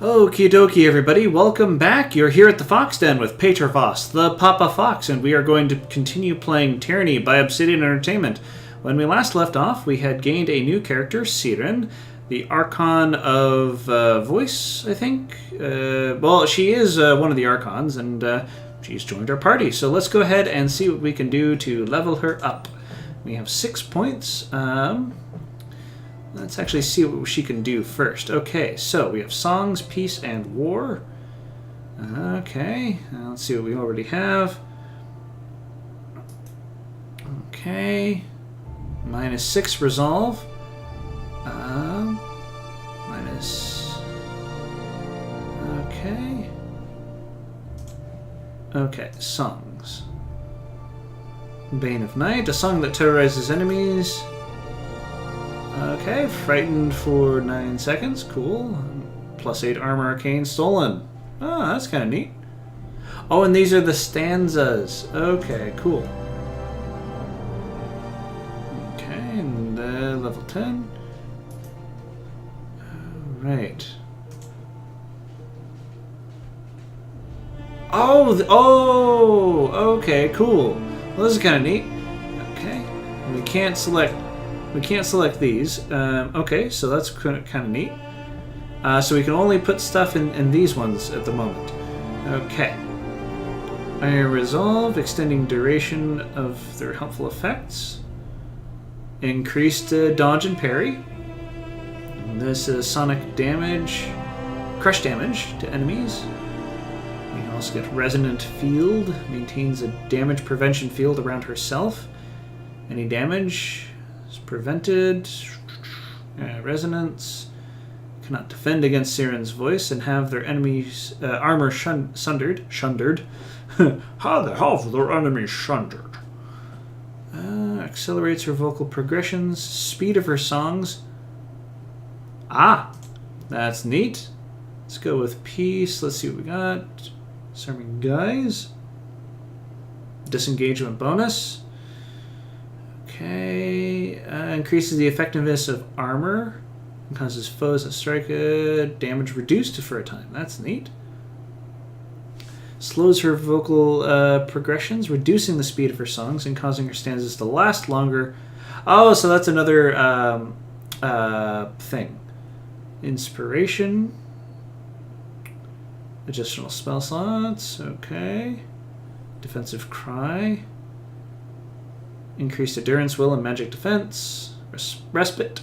Okie dokie, everybody. Welcome back. You're here at the Fox Den with Pater Voss, the Papa Fox, and we are going to continue playing Tyranny by Obsidian Entertainment. When we last left off, we had gained a new character, Tyranny, the Archon of Voss, I think. Well, she is one of the Archons, and she's joined our party. So let's go ahead and see what we can do to level her up. We have 6 points. Let's actually see what she can do first. Okay, so we have Songs, Peace, and War. Okay, let's see what we already have. Okay, -6 Resolve. Minus... Okay. Okay, Songs. Bane of Night, a song that terrorizes enemies. Okay, frightened for 9 seconds. Cool. +8 armor arcane stolen. Oh, that's kind of neat. Oh, and these are the stanzas. Okay, cool. Okay, and level 10. Alright. Oh, okay, cool. Well, this is kind of neat. Okay, we can't select these. Okay, so that's kind of neat. So we can only put stuff in these ones at the moment. Okay. Iron Resolve, extending duration of their helpful effects. Increased dodge and parry. This is sonic damage, crush damage to enemies. We can also get Resonant Field, maintains a damage prevention field around herself. Any damage is prevented. Resonance. Cannot defend against Tyranny's voice and have their enemies' armor sundered. How the hell are their enemies sundered? Accelerates her vocal progressions. Speed of her songs. Ah, that's neat. Let's go with Peace. Let's see what we got. Serving Guys. Disengagement bonus. Okay, increases the effectiveness of armor and causes foes that strike damage reduced for a time. That's neat. Slows her vocal progressions, reducing the speed of her songs and causing her stanzas to last longer. Oh, so that's another thing. Inspiration. Additional spell slots. Okay. Defensive Cry. Increased endurance, will, and magic defense. Respite.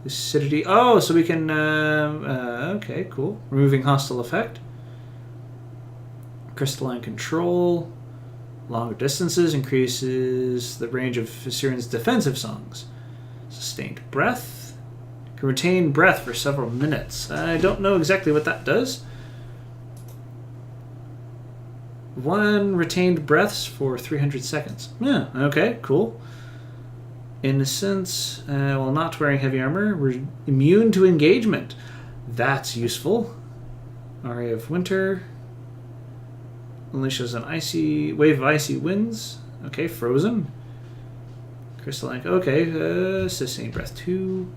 Lucidity. Oh, so we can... okay, cool. Removing hostile effect. Crystalline Control. Longer distances. Increases the range of Tyranny's defensive songs. Sustained Breath. Can retain breath for several minutes. I don't know exactly what that does. 1 retained breaths for 300 seconds. Yeah, okay, cool. Innocence, while not wearing heavy armor, we're immune to engagement. That's useful. Aria of Winter. Unleashes an icy wave of icy winds. Okay, Frozen. Crystalline, okay, sustained breath 2.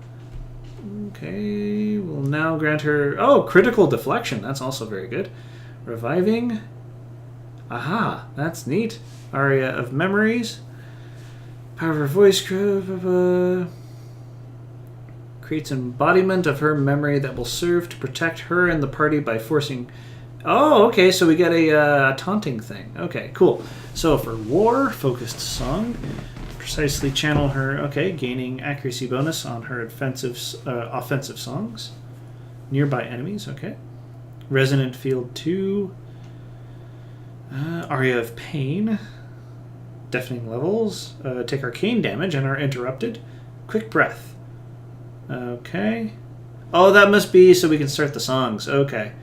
Okay, we'll now grant her... Oh, critical deflection. That's also very good. Reviving... Aha, that's neat. Aria of Memories. Power of her voice creates embodiment of her memory that will serve to protect her and the party by forcing... Oh, okay, so we get a taunting thing. Okay, cool. So for War, focused song, precisely channel her... Okay, gaining accuracy bonus on her offensive songs. Nearby enemies, okay. Resonant Field 2... Aria of Pain. Deafening levels. Take arcane damage and are interrupted. Quick Breath. Okay. Oh, that must be so we can start the songs. Okay.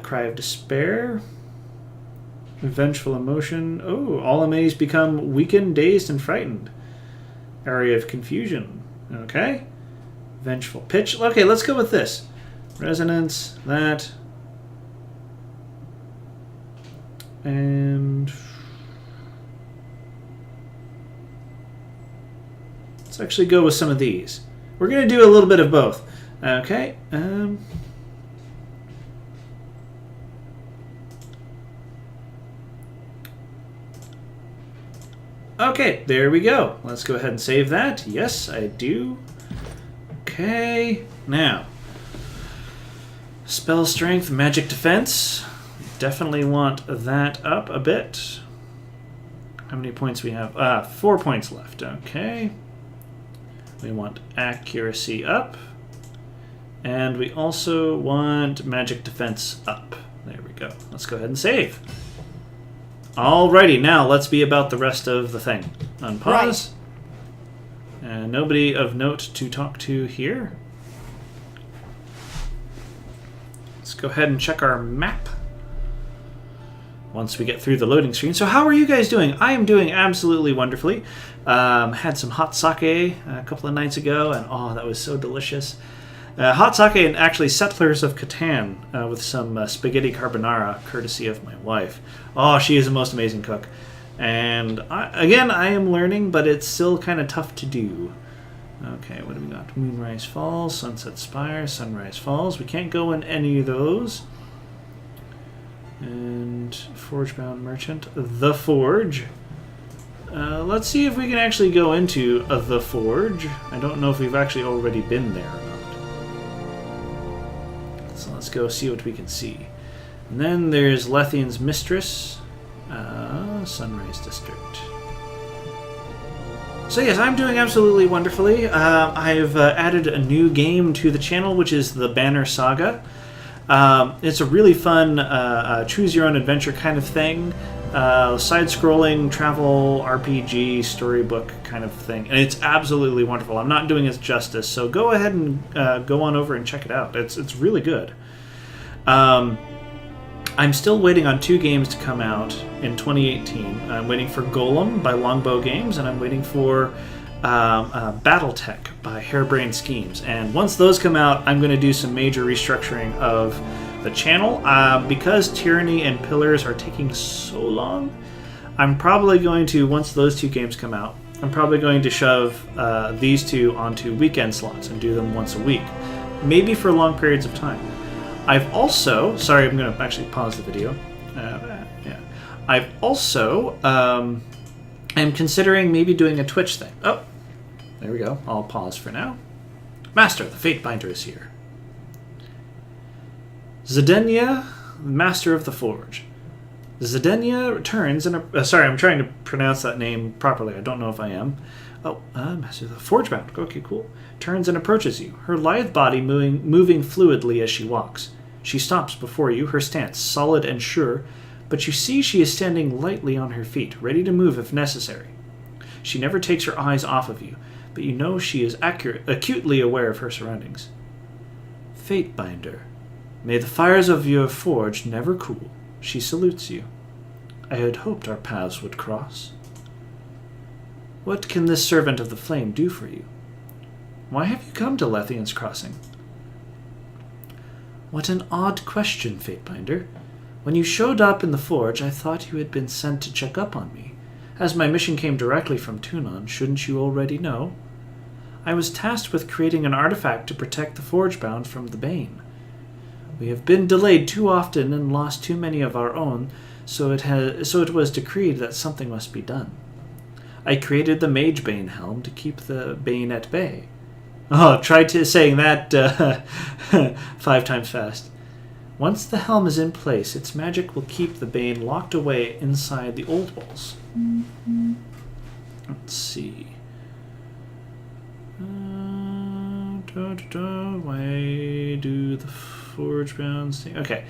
Cry of Despair. Vengeful Emotion. Oh, all enemies become weakened, dazed, and frightened. Area of Confusion. Okay. Vengeful Pitch. Okay, let's go with this. Resonance. That. And let's actually go with some of these. We're going to do a little bit of both. Okay. Okay, there we go. Let's go ahead and save that. Yes, I do. Okay, now. Spell strength, magic defense. Definitely want that up a bit. How many points we have? 4 points left. Okay. We want accuracy up. And we also want magic defense up. There we go. Let's go ahead and save. Alrighty, now let's be about the rest of the thing. Unpause. Right. And nobody of note to talk to here. Let's go ahead and check our map once we get through the loading screen. So how are you guys doing? I am doing absolutely wonderfully. Had some hot sake a couple of nights ago, and oh, that was so delicious. Hot sake and actually Settlers of Catan with some spaghetti carbonara, courtesy of my wife. Oh, she is the most amazing cook. And I am learning, but it's still kind of tough to do. Okay, what do we got? Moonrise Falls, Sunset Spire, Sunrise Falls. We can't go in any of those. And Forge-bound Merchant, The Forge. Let's see if we can actually go into The Forge. I don't know if we've actually already been there or not. So let's go see what we can see. And then there's Lethian's Mistress, Sunrise District. So yes, I'm doing absolutely wonderfully. I've added a new game to the channel, which is the Banner Saga. It's a really fun choose-your-own-adventure kind of thing. Side-scrolling, travel, RPG, storybook kind of thing. And it's absolutely wonderful. I'm not doing it justice, so go ahead and go on over and check it out. It's really good. I'm still waiting on 2 games to come out in 2018. I'm waiting for Golem by Longbow Games, and I'm waiting for Battletech by Harebrained Schemes. And once those come out, I'm going to do some major restructuring of the channel. Because Tyranny and Pillars are taking so long, I'm probably going to, once those 2 games come out, I'm probably going to shove these 2 onto weekend slots and do them once a week. Maybe for long periods of time. I've also, sorry, I'm going to actually pause the video. Yeah. I've also, am considering maybe doing a Twitch thing. Oh, there we go. I'll pause for now. Master, the Fate Binder is here. Zedenia, Master of the Forge. Zedenia returns in a... sorry, I'm trying to pronounce that name properly. I don't know if I am. Oh, Master of the Forgebound. Okay, cool. Turns and approaches you, her lithe body moving fluidly as she walks. She stops before you, her stance solid and sure, but you see she is standing lightly on her feet, ready to move if necessary. She never takes her eyes off of you, but you know she is acutely aware of her surroundings. Fate Binder. May the fires of your forge never cool. She salutes you. I had hoped our paths would cross. What can this servant of the flame do for you? Why have you come to Lethian's Crossing? What an odd question, Fatebinder. When you showed up in the forge, I thought you had been sent to check up on me. As my mission came directly from Tunon, shouldn't you already know? I was tasked with creating an artifact to protect the Forgebound from the Bane. We have been delayed too often and lost too many of our own, so it was decreed that something must be done. I created the Mage Bane helm to keep the Bane at bay. Oh, try saying that 5 times fast. Once the helm is in place, its magic will keep the Bane locked away inside the old walls. Let's see. Why do the Forgebound stay? Okay.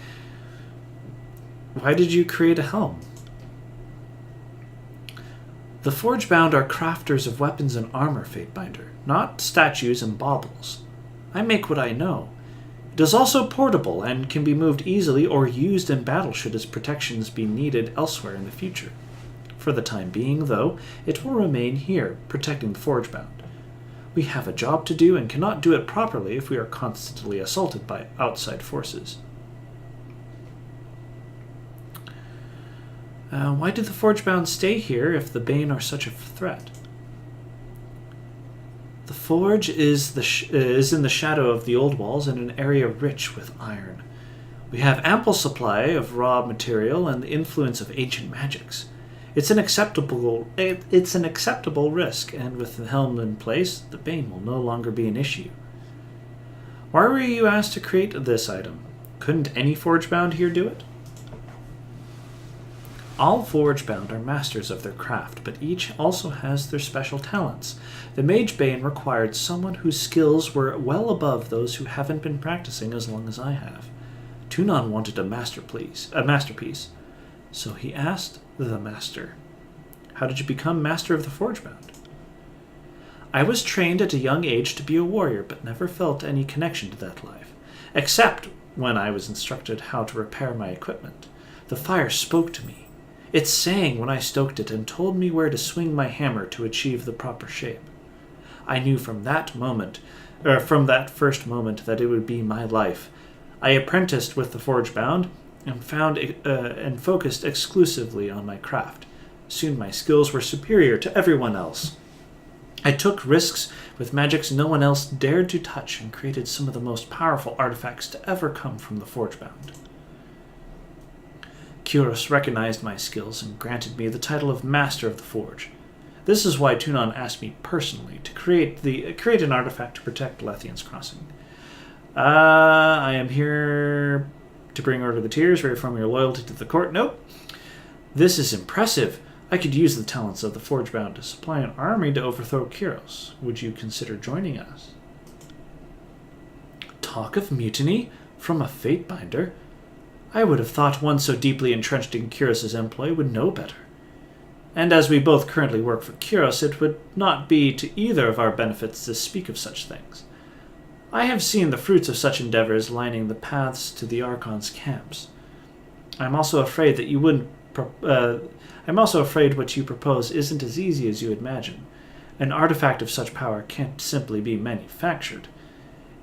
Why did you create a helm? The Forgebound are crafters of weapons and armor, Fatebinder, not statues and baubles. I make what I know. It is also portable and can be moved easily or used in battle should its protections be needed elsewhere in the future. For the time being, though, it will remain here, protecting the Forgebound. We have a job to do and cannot do it properly if we are constantly assaulted by outside forces. Why do the Forgebound stay here if the Bane are such a threat? The Forge is in the shadow of the old walls in an area rich with iron. We have ample supply of raw material and the influence of ancient magics. It's an acceptable risk, and with the helm in place, the Bane will no longer be an issue. Why were you asked to create this item? Couldn't any forgebound here do it? All forgebound are masters of their craft, but each also has their special talents. The Mage Bane required someone whose skills were well above those who haven't been practicing as long as I have. Tunon wanted a masterpiece, so he asked the master. How did you become master of the forgebound? I was trained at a young age to be a warrior, but never felt any connection to that life, except when I was instructed how to repair my equipment. The fire spoke to me. It sang when I stoked it and told me where to swing my hammer to achieve the proper shape. I knew from that first moment that it would be my life. I apprenticed with the forgebound and focused exclusively on my craft. Soon my skills were superior to everyone else. I took risks with magics no one else dared to touch and created some of the most powerful artifacts to ever come from the forgebound. Kyros recognized my skills and granted me the title of Master of the Forge. This is why Tunon asked me personally to create an artifact to protect Lethian's Crossing. I am here to bring order to the tears, reaffirm your loyalty to the court. Nope. This is impressive. I could use the talents of the Forgebound to supply an army to overthrow Kyros. Would you consider joining us? Talk of mutiny from a Fatebinder? I would have thought one so deeply entrenched in Kyros' employ would know better. And as we both currently work for Kyros, it would not be to either of our benefits to speak of such things. I have seen the fruits of such endeavors lining the paths to the Archon's camps. I'm also afraid what you propose isn't as easy as you imagine. An artifact of such power can't simply be manufactured.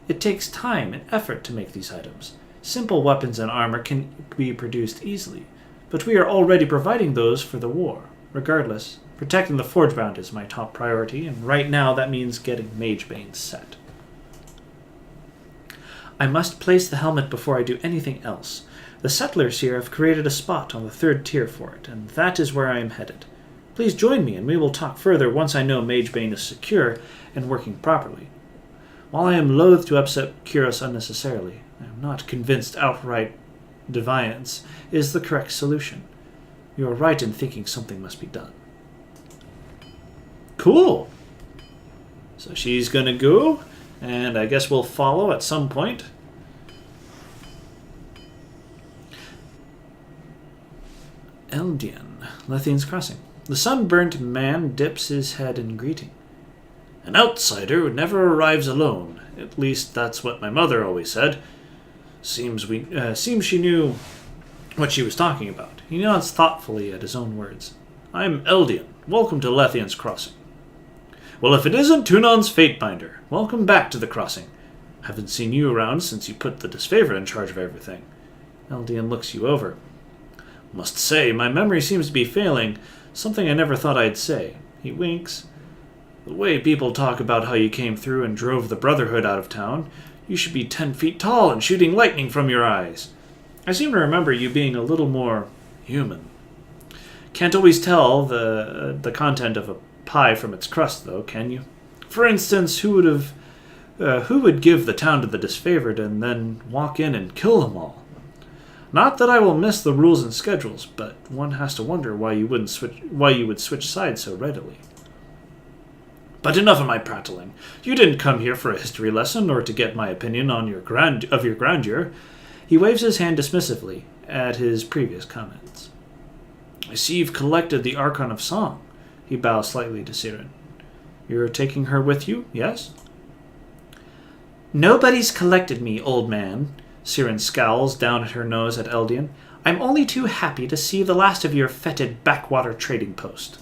It takes time and effort to make these items. Simple weapons and armor can be produced easily, but we are already providing those for the war. Regardless, protecting the Forgebound is my top priority, and right now that means getting Mage Bane set. I must place the helmet before I do anything else. The settlers here have created a spot on the 3rd tier for it, and that is where I am headed. Please join me, and we will talk further once I know Mage Bane is secure and working properly. While I am loath to upset Kyros unnecessarily, I am not convinced outright defiance is the correct solution. You are right in thinking something must be done. Cool! So she's gonna go, and I guess we'll follow at some point. Eldian, Lethian's Crossing. The sunburnt man dips his head in greeting. An outsider never arrives alone. At least that's what my mother always said. Seems she knew what she was talking about. He nods thoughtfully at his own words. I'm Eldian. Welcome to Lethian's Crossing. Well, if it isn't Tunon's Fatebinder, welcome back to the Crossing. Haven't seen you around since you put the Disfavor in charge of everything. Eldian looks you over. Must say, my memory seems to be failing. Something I never thought I'd say. He winks. The way people talk about how you came through and drove the Brotherhood out of town, you should be 10 feet tall and shooting lightning from your eyes. I seem to remember you being a little more human. Can't always tell the content of a pie from its crust, though, can you? For instance, who would give the town to the disfavored and then walk in and kill them all? Not that I will miss the rules and schedules, but one has to wonder why you would switch sides so readily. But enough of my prattling. You didn't come here for a history lesson or to get my opinion on your grandeur. He waves his hand dismissively at his previous comments. I see you've collected the Archon of Song. He bows slightly to Siren. You're taking her with you, yes? Nobody's collected me, old man. Siren scowls down at her nose at Eldian. I'm only too happy to see the last of your fetid backwater trading post.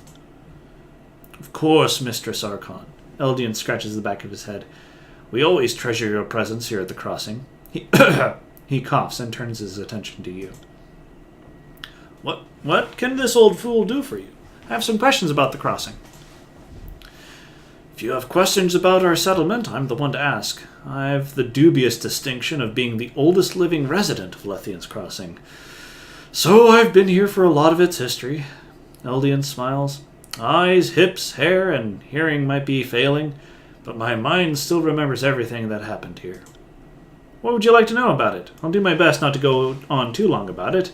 Of course, Mistress Archon. Eldian scratches the back of his head. We always treasure your presence here at the Crossing. He coughs and turns his attention to you. What can this old fool do for you? I have some questions about the Crossing. If you have questions about our settlement, I'm the one to ask. I've the dubious distinction of being the oldest living resident of Lethian's Crossing. So I've been here for a lot of its history. Eldian smiles. Eyes, hips, hair, and hearing might be failing, but my mind still remembers everything that happened here. What would you like to know about it? I'll do my best not to go on too long about it.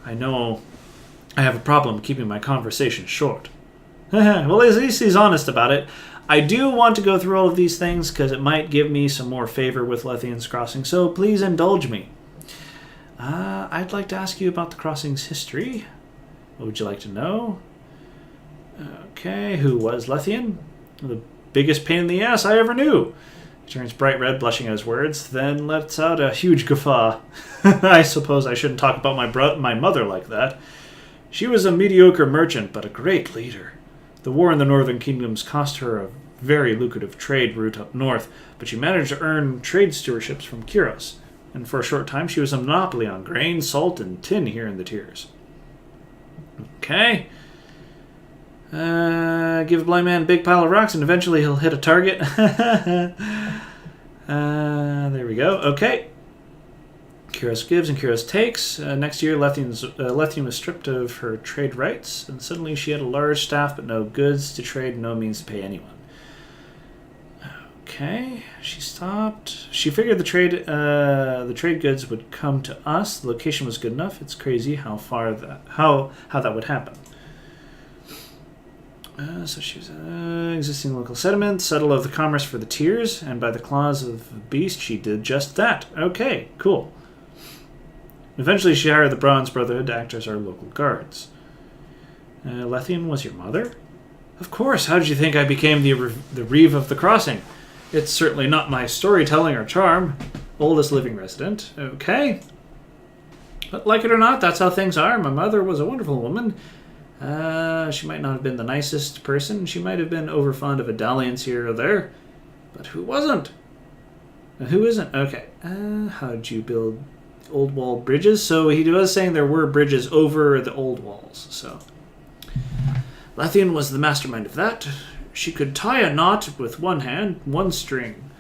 I know I have a problem keeping my conversation short. Well, at least he's honest about it. I do want to go through all of these things because it might give me some more favor with Lethian's crossing, so please indulge me. I'd like to ask you about the crossing's history. What would you like to know? Okay, who was Lethian? The biggest pain in the ass I ever knew. He turns bright red, blushing at his words, then lets out a huge guffaw. I suppose I shouldn't talk about my mother like that. She was a mediocre merchant, but a great leader. The war in the Northern Kingdoms cost her a very lucrative trade route up north, but she managed to earn trade stewarships from Kyros, and for a short time she was a monopoly on grain, salt, and tin here in the tiers. Okay. Give a blind man a big pile of rocks and eventually he'll hit a target. There we go. Okay. Kyros gives and Kyros takes. Next year, Lethian was stripped of her trade rights, and suddenly she had a large staff but no goods to trade and no means to pay anyone. Okay, she stopped. She figured the trade goods would come to us. The location was good enough. It's crazy how that would happen. So she was existing local settlement, settle of the commerce for the tiers, and by the claws of the beast, she did just that. Okay, cool. Eventually, she hired the Bronze Brotherhood to act as our local guards. Lethian was your mother? Of course. How did you think I became the Reeve of the Crossing? It's certainly not my storytelling or charm. Oldest living resident. Okay. But like it or not, that's how things are. My mother was a wonderful woman. She might not have been the nicest person. She might have been overfond of a dalliance here or there. But who wasn't? Who isn't? Okay. How did you build old wall bridges? So he was saying there were bridges over the old walls. So Lethian was the mastermind of that. She could tie a knot with one hand, one string.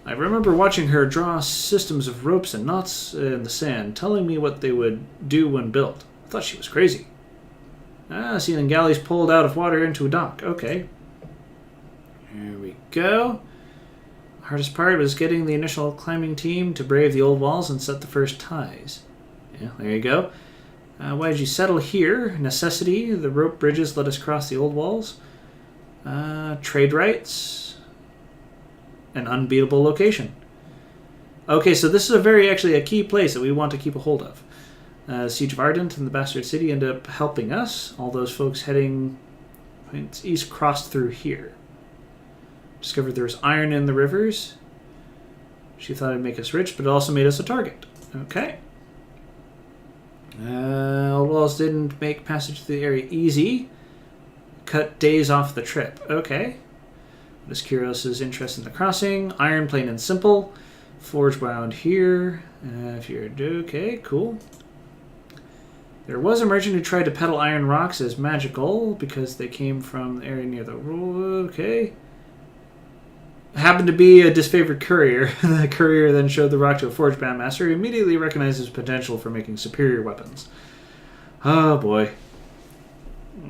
I remember watching her draw systems of ropes and knots in the sand, telling me what they would do when built. I thought she was crazy. Sealing galleys pulled out of water into a dock. Okay. Here we go. The hardest part was getting the initial climbing team to brave the old walls and set the first ties. Yeah, there you go. Why did you settle here? Necessity. The rope bridges let us cross the old walls. Trade rights. An unbeatable location. Okay, so this is actually a key place that we want to keep a hold of. Siege of Ardent and the Bastard City end up helping us. All those folks heading east crossed through here. Discovered there was iron in the rivers. She thought it'd make us rich, but it also made us a target. Okay. Old walls didn't make passage to the area easy. Cut days off the trip. Okay. What is Kyros' interest in the crossing? Iron, plain and simple. Forge wound here. If you're okay, cool. There was a merchant who tried to peddle iron rocks as magical because they came from the area near the road. Okay. Happened to be a disfavored courier. The courier then showed the rock to a forge bandmaster who immediately recognized his potential for making superior weapons. Oh boy.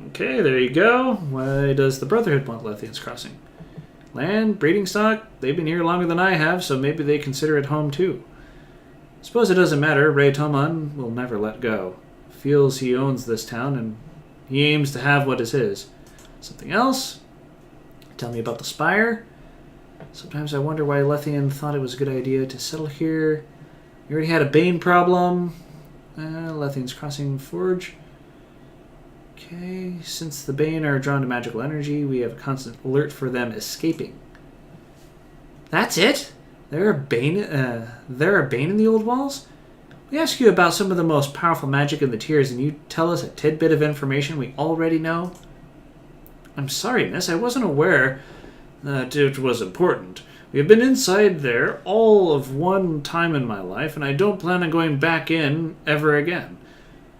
Okay, there you go. Why does the Brotherhood want Lethian's crossing? Land, breeding stock, they've been here longer than I have, so maybe they consider it home too. Suppose it doesn't matter. Ray Toman will never let go. Feels he owns this town, and he aims to have what is his. Something else? Tell me about the Spire. Sometimes I wonder why Lethian thought it was a good idea to settle here. We already had a Bane problem. Lethian's crossing forge. Okay, since the Bane are drawn to magical energy, we have a constant alert for them escaping. That's it? There are Bane in the old walls? We ask you about some of the most powerful magic in the tiers, and you tell us a tidbit of information we already know? I'm sorry, miss. I wasn't aware that it was important. We have been inside there all of one time in my life, and I don't plan on going back in ever again.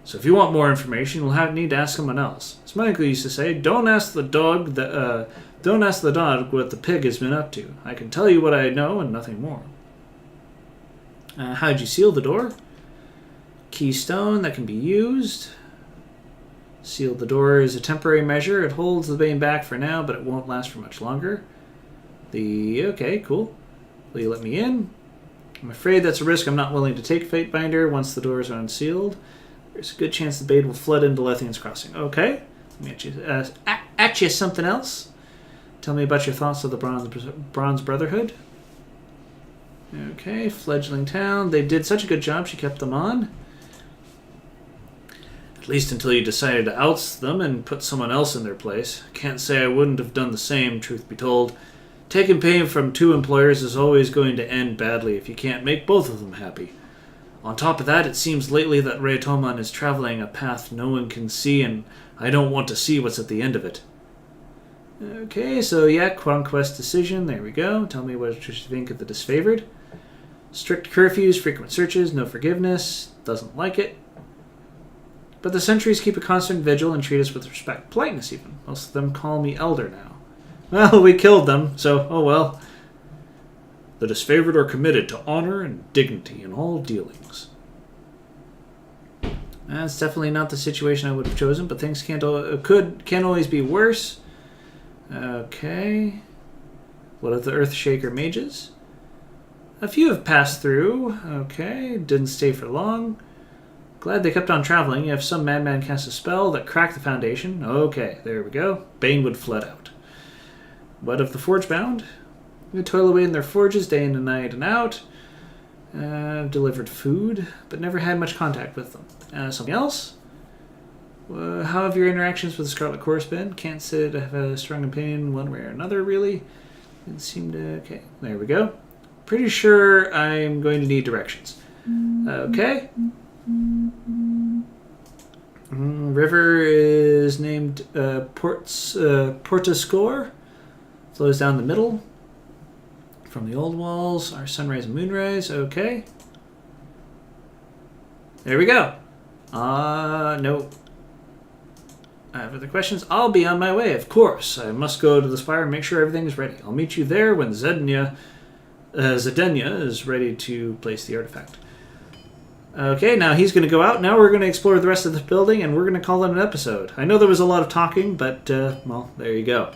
So if you want more information, you'll need to ask someone else. As my uncle used to say, don't ask the dog what the pig has been up to. I can tell you what I know and nothing more. How'd you seal the door? Keystone that can be used. Seal the door is a temporary measure. It holds the Bane back for now, but it won't last for much longer. Okay, cool. Will you let me in? I'm afraid that's a risk I'm not willing to take, Fatebinder. Once the doors are unsealed, there's a good chance the Bane will flood into Lethian's Crossing. Okay. Let me at you something else. Tell me about your thoughts of the Bronze Brotherhood. Okay, fledgling town. They did such a good job, she kept them on. At least until you decided to oust them and put someone else in their place. Can't say I wouldn't have done the same, truth be told. Taking pay from two employers is always going to end badly if you can't make both of them happy. On top of that, it seems lately that Raytoman is traveling a path no one can see, and I don't want to see what's at the end of it. Okay, so yeah, conquest decision. There we go. Tell me what you think of the disfavored. Strict curfews, frequent searches, no forgiveness. Doesn't like it. But the sentries keep a constant vigil and treat us with respect. Politeness, even. Most of them call me elder now. Well, we killed them, so oh well. The disfavored are committed to honor and dignity in all dealings. That's definitely not the situation I would have chosen, but things can always be worse. Okay. What of the Earthshaker mages? A few have passed through. Okay. Didn't stay for long. Glad they kept on traveling. If some madman cast a spell that cracked the foundation. Okay, there we go. Bane would fled out. What of the Forgebound? They toil away in their forges day in and night and out. Delivered food, but never had much contact with them. Something else? How have your interactions with the Scarlet Chorus been? Can't say to have a strong opinion one way or another, really. Didn't seem to... Okay, there we go. Pretty sure I'm going to need directions. Okay. River is named Portascore. Flows down the middle. From the old walls, our sunrise and moonrise. Okay. There we go. No. I have other questions. I'll be on my way, of course. I must go to the spire and make sure everything is ready. I'll meet you there when Zedenya is ready to place the artifact. Okay, now he's going to go out. Now we're going to explore the rest of the building, and we're going to call it an episode. I know there was a lot of talking, but, well, there you go.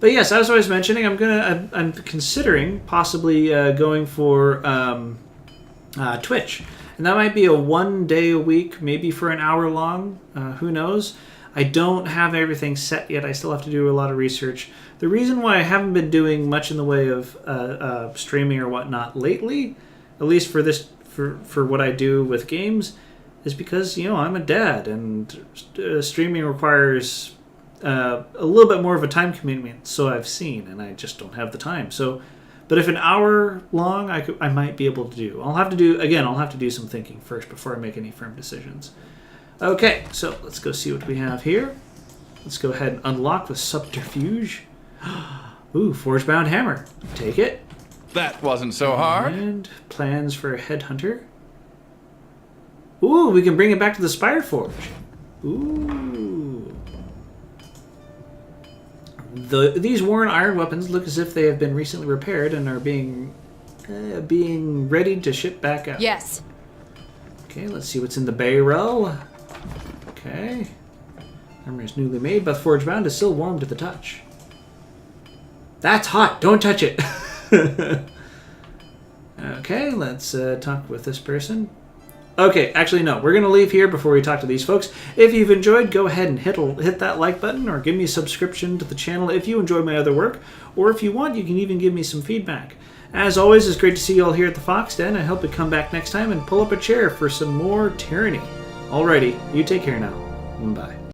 But yes, as I was mentioning, I'm considering possibly going for Twitch. And that might be a 1 day a week, maybe for an hour long. Who knows? I don't have everything set yet. I still have to do a lot of research. The reason why I haven't been doing much in the way of streaming or whatnot lately, at least for this for what I do with games, is because, you know, I'm a dad, and streaming requires a little bit more of a time commitment, so I've seen, and I just don't have the time. So, but if an hour long, I might be able to do. I'll have to do some thinking first before I make any firm decisions. Okay, so let's go see what we have here. Let's go ahead and unlock with Subterfuge. Ooh, Forgebound Hammer. Take it. That wasn't so hard. And plans for a Headhunter. Ooh, we can bring it back to the Spire Forge. Ooh. These worn iron weapons look as if they have been recently repaired and are being readied to ship back out. Yes. Okay, let's see what's in the barrel. Okay. Armor is newly made, but Forgebound is still warm to the touch. That's hot. Don't touch it. Okay, let's talk with this person. Okay, actually, no. We're going to leave here before we talk to these folks. If you've enjoyed, go ahead and hit that like button, or give me a subscription to the channel if you enjoy my other work. Or if you want, you can even give me some feedback. As always, it's great to see you all here at the Fox Den. I hope you come back next time and pull up a chair for some more Tyranny. Alrighty, you take care now. Bye.